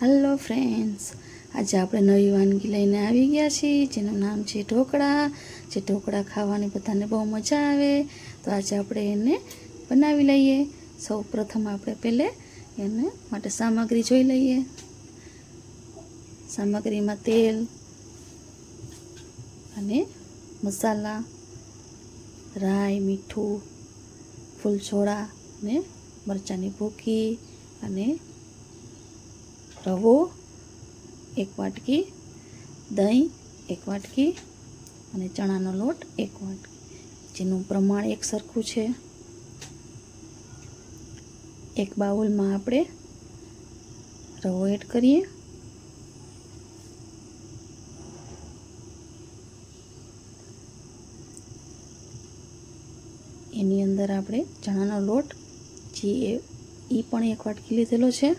Hello friends, આજે આપણે નવી વાનગી લઈને આવી ગયા છીએ જેનું નામ છે ઢોકળા. જે ઢોકળા ખાવાની બધાને બહુ મજા આવે, તો આજે આપણે એને બનાવી લઈએ. સૌ પ્રથમ આપણે પહેલે એને માટે સામગ્રી જોઈ લઈએ. સામગ્રીમાં તેલ અને મસાલા, રાઈ, મીઠું, ફૂલછોડા અને મરચાંની ભૂકી અને રવો 1 વાટકી, દહીં 1 વાટકી અને ચણાનો લોટ 1 વાટકી, જેનું પ્રમાણ એક સરખું છે. એક બાઉલમાં આપણે રવો એડ કરીએ. એની અંદર આપણે ચણાનો લોટ જે એ પણ 1 વાટકી લીધેલો છે.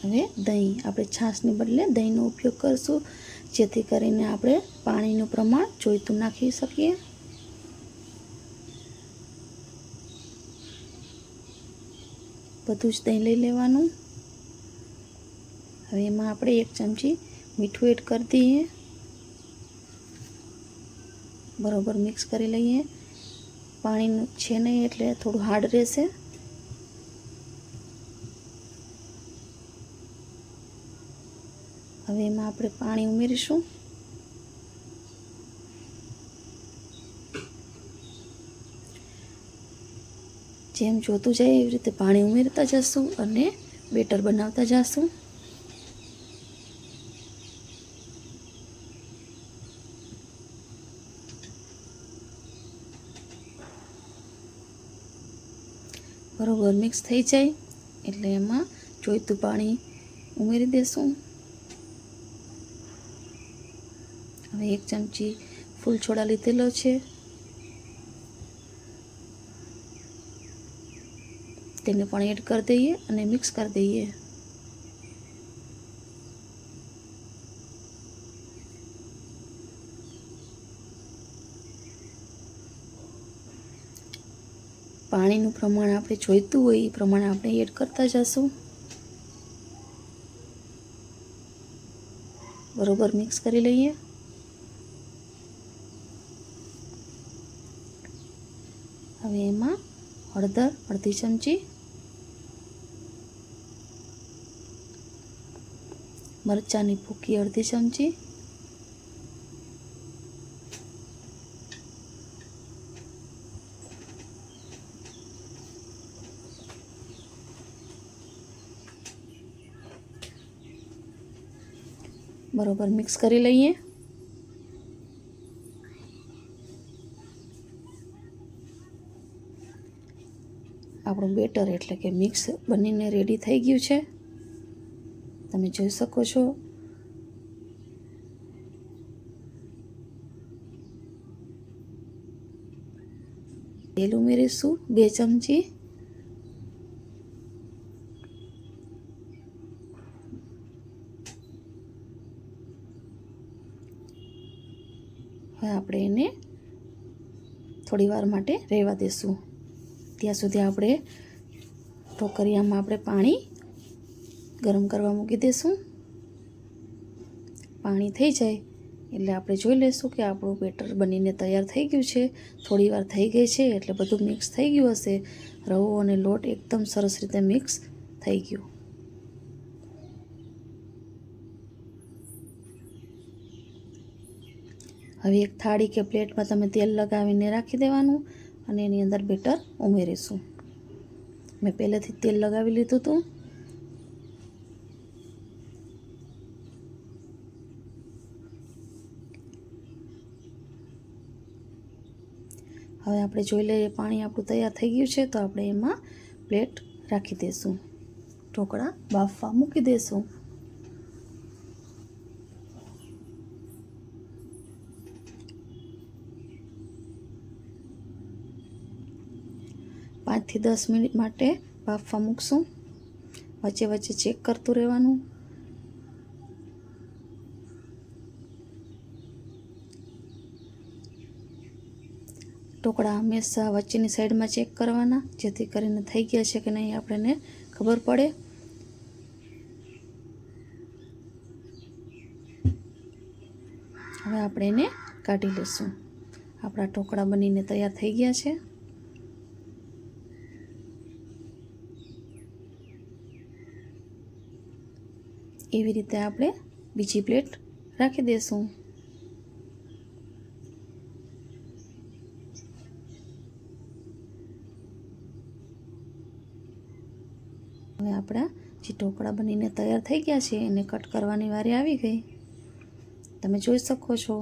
હવે દહીં, આપણે છાશને બદલે દહીંનો ઉપયોગ કરીશું, જેથી કરીને આપણે પાણીનું પ્રમાણ જોઈતું નાખી શકીએ. બધું જ દહીં લઈ લેવાનું. હવે એમાં આપણે 1 ચમચી મીઠું એડ કરી દઈએ. બરોબર મિક્સ કરી લઈએ. પાણીનું છે નહીં એટલે થોડું હાર્ડ રહેશે. હવે એમાં આપણે પાણી ઉમેરીશું. જેમ જોતું જાય એવી રીતે પાણી ઉમેરતા જશું અને બેટર બનાવતા જશું. બરોબર મિક્સ થઈ જાય એટલે એમાં જોઈતું પાણી ઉમેરી દેશું. હવે 1 ચમચી ફૂલછોડા લીધેલો છે, તેને પણ એડ કરી દઈએ અને મિક્સ કરી દઈએ. પાણીનું પ્રમાણ આપણે જોઈતું હોય એ પ્રમાણે આપણે એડ કરતા જશું. બરોબર મિક્સ કરી લઈએ. હવે એમાં હળદર અડધી ચમચી, મરચાંની ભૂકી અડધી ચમચી, બરોબર મિક્સ કરી લઈએ. આપણું બેટર એટલે કે મિક્સ બનીને રેડી થઈ ગયું છે, તમે જોઈ શકો છો. તેલ ઉમેરીશું 2 ચમચી. હવે આપણે એને થોડી વાર માટે રહેવા દેશું. ત્યાં સુધી આપણે ઢોકળિયામાં આપણે પાણી ગરમ કરવા મૂકી દઈશું. પાણી થઈ જાય એટલે આપણે જોઈ લઈશું કે આપણું બેટર બનીને તૈયાર થઈ ગયું છે. થોડી વાર થઈ ગઈ છે એટલે બધું મિક્સ થઈ ગયું હશે. રવો અને લોટ એકદમ સરસ રીતે મિક્સ થઈ ગયું. હવે એક થાળી કે પ્લેટમાં તમે તેલ લગાવીને રાખી દેવાનું અને એની અંદર બેટર ઉમેરીશું. મેં પહેલેથી તેલ લગાવી લીધું હતું. હવે આપણે જોઈ લઈએ પાણી આપણું તૈયાર થઈ ગયું છે, તો આપણે એમાં પ્લેટ રાખી દઈશું. ઢોકળા બાફવા મૂકી દઈશું. પાંચથી 10 મિનિટ માટે બાફવા મૂકશું. વચ્ચે વચ્ચે ચેક કરતું રહેવાનું. ઢોકળા હંમેશા વચ્ચેની સાઈડમાં ચેક કરવાના, જેથી કરીને થઈ ગયા છે કે નહીં આપણને ખબર પડે. હવે આપણે એને કાઢી લઈશું. આપણા ઢોકળા બનીને તૈયાર થઈ ગયા છે. એવી રીતે આપણે બીજી પ્લેટ રાખી દઈશું. હવે આપણા જે ઢોકળા બનીને તૈયાર થઈ ગયા છે એને કટ કરવાની વારી આવી ગઈ. તમે જોઈ શકો છો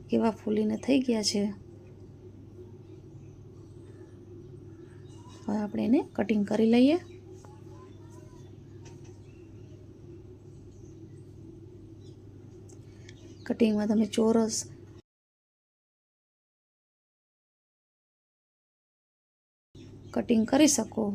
કેવા ફૂલીને થઈ ગયા છે. હવે આપણે એને કટિંગ કરી લઈએ. કટિંગમાં તમે ચોરસ, કટિંગ કરી શકો.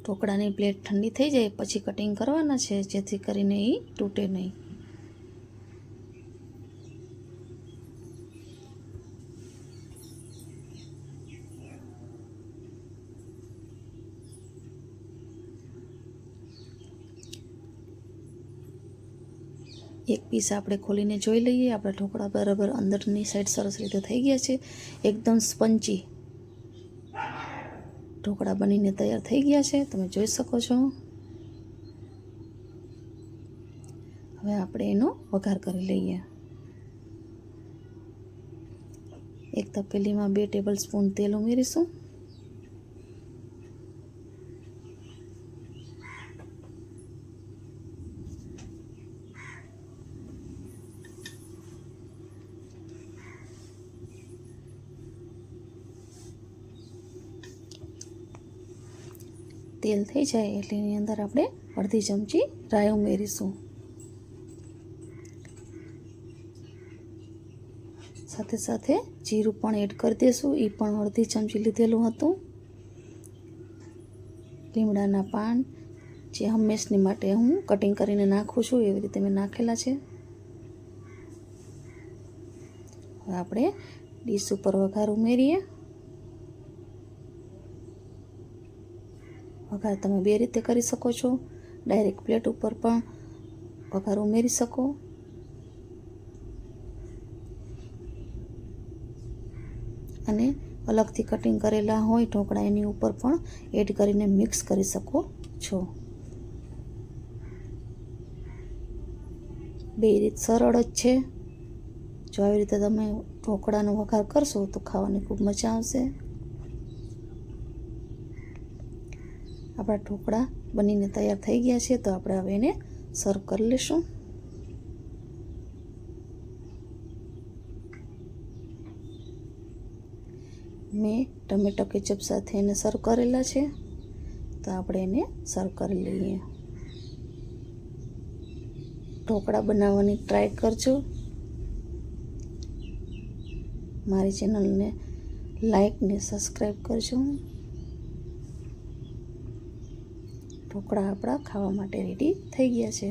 ઢોકળાની પ્લેટ ઠંડી થઈ જાય પછી કટિંગ કરવાના છે, જેથી કરીને એ તૂટે નહીં. એક પીસ આપણે ખોલીને જોઈ લઈએ. આપણા ઢોકળા બરાબર અંદરની સાઈડ સરસ રીતે થઈ ગયા છે. એકદમ સ્પંચી ઢોકળા બનીને તૈયાર થઈ ગયા છે, તમે જોઈ શકો છો. હવે આપણે એનો વઘાર કરી લઈએ. એક તપેલીમાં 2 ટેબલ સ્પૂન તેલ ઉમેરીશું. તેલ થઈ જાય એટલે એની અંદર આપણે અડધી ચમચી રાઈ ઉમેરીશું. સાથે સાથે જીરું પણ એડ કરી દઈશું. એ પણ અડધી ચમચી લીધેલું હતું. લીમડાના પાન જે હંમેશની માટે હું કટિંગ કરીને નાખું છું, એવી રીતે મેં નાખેલા છે. હવે આપણે ડીશ ઉપર વઘાર ઉમેરીએ. વઘાર તમે 2 રીતે કરી શકો છો. ડાયરેક્ટ પ્લેટ ઉપર પણ વઘાર ઉમેરી શકો, અને અલગથી કટિંગ કરેલા હોય ઢોકળા એની ઉપર પણ એડ કરીને મિક્સ કરી શકો છો. 2 રીત સરળ જ છે. જો આવી રીતે તમે ઢોકળાનો વઘાર કરશો તો ખાવાની ખૂબ મજા આવશે. આપણા ઢોકળા બનીને તૈયાર થઈ ગયા છે, તો આપણે હવે એને સર્વ કરી લઈશું. મેં ટમેટો કેચઅપ સાથે એને સર્વ કરેલા છે, તો આપણે એને સર્વ કરી લઈએ. ઢોકળા બનાવવાની ટ્રાય કરજો. મારી ચેનલને લાઈક ને સબસ્ક્રાઈબ કરજો. ઢોકળા આપણા ખાવા માટે રેડી થઈ ગયા છે.